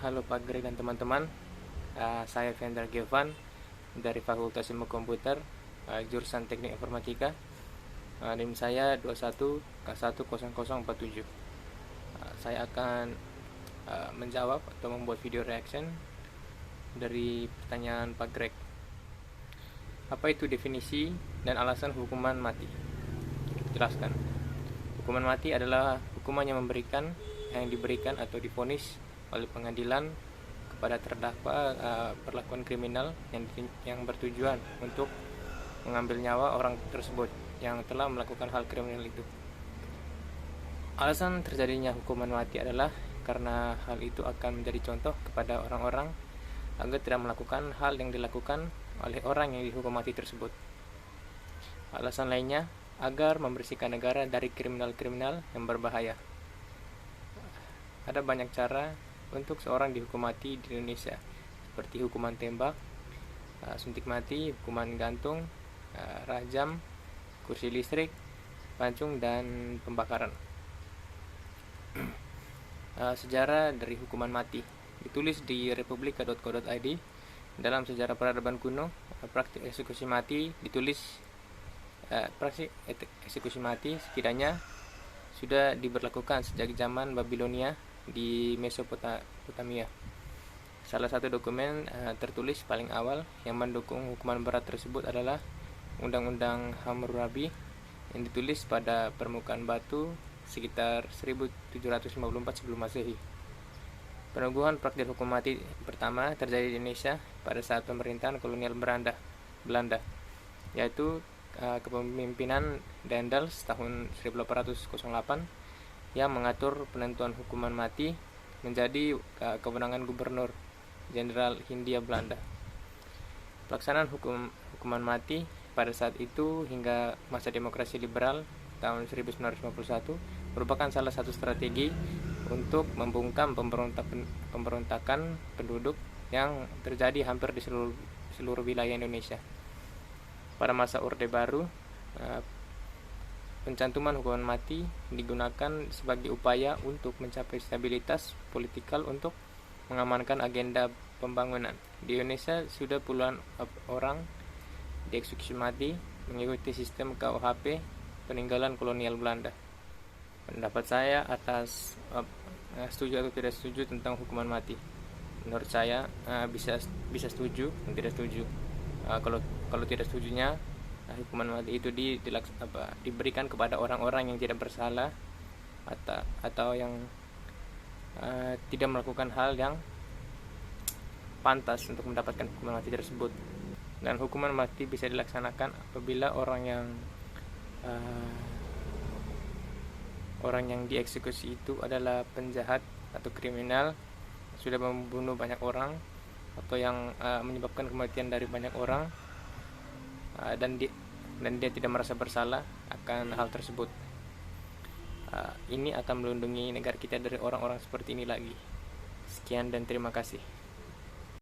Halo Pak Greg dan teman-teman. Saya Vendra Gevan dari Fakultas Ilmu Komputer, jurusan Teknik Informatika. NIM saya 21K10047. Saya akan menjawab atau membuat video reaction dari pertanyaan Pak Greg. Apa itu definisi dan alasan hukuman mati? Jelaskan. Hukuman mati adalah hukuman yang diberikan atau divonis oleh pengadilan kepada terdakwa perlakuan kriminal yang bertujuan untuk mengambil nyawa orang tersebut yang telah melakukan hal kriminal itu. Alasan terjadinya hukuman mati adalah karena hal itu akan menjadi contoh kepada orang-orang agar tidak melakukan hal yang dilakukan oleh orang yang dihukum mati tersebut. Alasan lainnya agar membersihkan negara dari kriminal-kriminal yang berbahaya. Ada banyak cara untuk seorang dihukum mati di Indonesia, seperti hukuman tembak, suntik mati, hukuman gantung, rajam, kursi listrik, pancung, dan pembakaran. Sejarah dari hukuman mati ditulis di republika.co.id. Dalam sejarah peradaban kuno, praktik eksekusi mati setidaknya sudah diberlakukan sejak zaman Babilonia di Mesopotamia. Salah satu dokumen tertulis paling awal yang mendukung hukuman berat tersebut adalah Undang-Undang Hammurabi yang ditulis pada permukaan batu sekitar 1754 sebelum Masehi. Peneguhan praktik hukum mati pertama terjadi di Indonesia pada saat pemerintahan kolonial Belanda, yaitu kepemimpinan Daendels tahun 1808 yang mengatur penentuan hukuman mati menjadi kewenangan Gubernur Jenderal Hindia Belanda. Pelaksanaan hukuman mati pada saat itu hingga masa demokrasi liberal tahun 1951 merupakan salah satu strategi untuk membungkam pemberontakan penduduk yang terjadi hampir di seluruh wilayah Indonesia. Pada masa Orde Baru, pencantuman hukuman mati digunakan sebagai upaya untuk mencapai stabilitas politikal untuk mengamankan agenda pembangunan. Di Indonesia sudah puluhan orang dieksekusi mati mengikuti sistem KUHP peninggalan kolonial Belanda. Pendapat saya atas setuju atau tidak setuju tentang hukuman mati. Menurut saya bisa setuju dan tidak setuju. Kalau tidak setujunya, hukuman mati itu diberikan kepada orang-orang yang tidak bersalah atau yang tidak melakukan hal yang pantas untuk mendapatkan hukuman mati tersebut. Dan hukuman mati bisa dilaksanakan apabila orang yang dieksekusi itu adalah penjahat atau kriminal, sudah membunuh banyak orang atau yang menyebabkan kematian dari banyak orang, dan dia tidak merasa bersalah akan hal tersebut. Ini akan melindungi negara kita dari orang-orang seperti ini lagi. Sekian dan terima kasih.